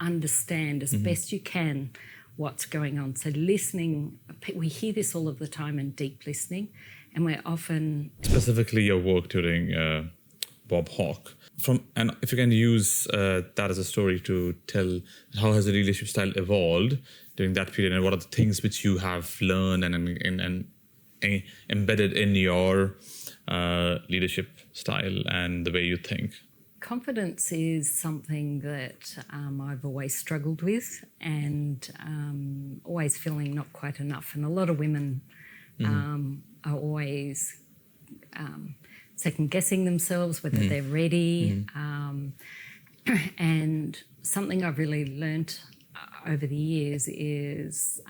understand as best you can what's going on. So listening, we hear this all of the time in deep listening, and we're often... Specifically your work during Bob Hawke. And if you can use that as a story to tell how has the leadership style evolved during that period, and what are the things which you have learned and embedded in your leadership style and the way you think. Confidence is something that I've always struggled with, and always feeling not quite enough. And a lot of women are always second-guessing themselves, whether they're ready. And something I've really learnt over the years is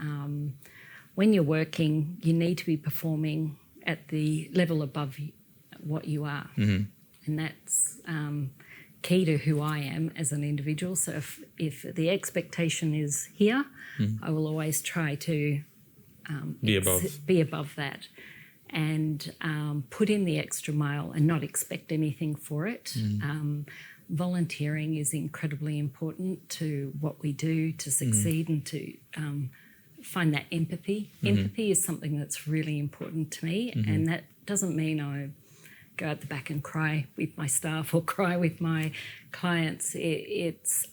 when you're working, you need to be performing at the level above what you are. And that's key to who I am as an individual. So if the expectation is here, I will always try to be above that, and put in the extra mile and not expect anything for it. Volunteering is incredibly important to what we do to succeed and to find that empathy. Empathy is something that's really important to me, and that doesn't mean I go at the back and cry with my staff or cry with my clients. It's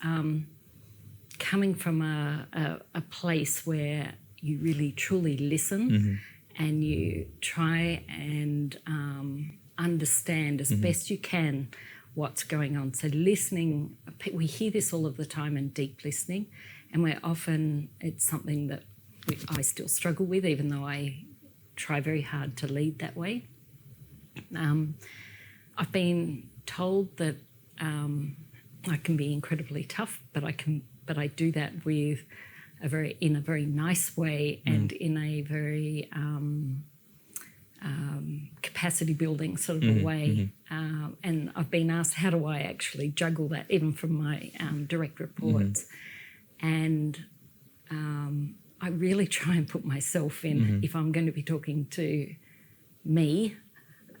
coming from a place where you really truly listen and you try and understand as best you can what's going on. So listening, we hear this all of the time in deep listening, and we're often, it's something that I still struggle with, even though I try very hard to lead that way. I've been told that I can be incredibly tough, but I do that with in a very nice way and in a very capacity building sort of a way. And I've been asked, how do I actually juggle that, even from my direct reports? And I really try and put myself in, if I'm going to be talking to me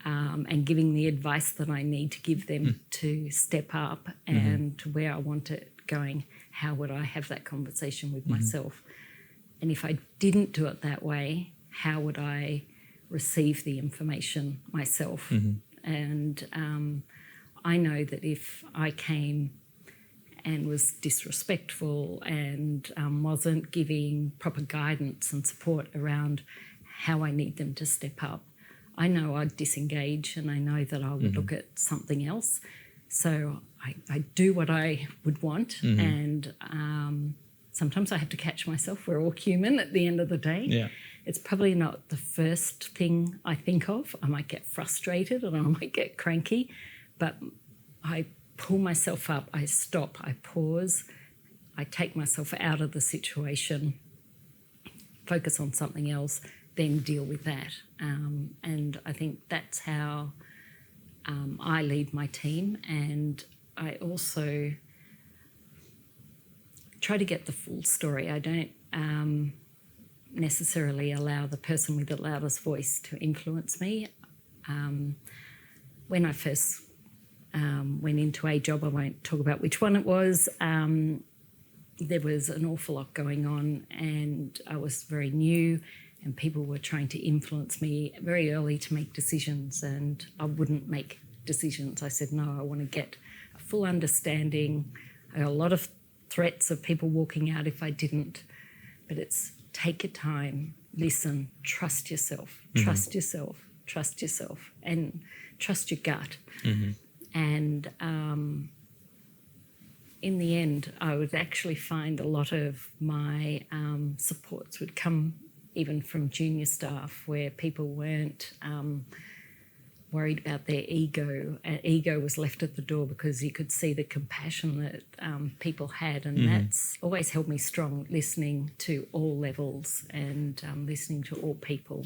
and giving the advice that I need to give them to step up and to where I want it going, how would I have that conversation with myself? And if I didn't do it that way, how would I receive the information myself? And I know that if I came and was disrespectful and wasn't giving proper guidance and support around how I need them to step up, I know I'd disengage, and I know that I would look at something else. So I do what I would want, and sometimes I have to catch myself. We're all human at the end of the day. Yeah. It's probably not the first thing I think of. I might get frustrated and I might get cranky, but I pull myself up, I stop, I pause, I take myself out of the situation, focus on something else, then deal with that. And I think that's how I lead my team, and I also try to get the full story. I don't necessarily allow the person with the loudest voice to influence me. When I first went into a job, I won't talk about which one it was, there was an awful lot going on, and I was very new, and people were trying to influence me very early to make decisions, and I wouldn't make decisions. I said, no, I want to get a full understanding. I got a lot of threats of people walking out if I didn't, but it's take your time, listen, trust yourself, trust yourself, trust yourself, and trust your gut. And in the end, I would actually find a lot of my supports would come even from junior staff, where people weren't worried about their ego. Ego was left at the door because you could see the compassion that people had, and that's always held me strong, listening to all levels and listening to all people.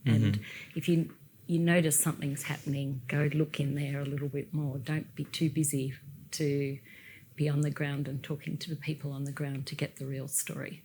And if you notice something's happening, go look in there a little bit more. Don't be too busy to be on the ground and talking to the people on the ground to get the real story.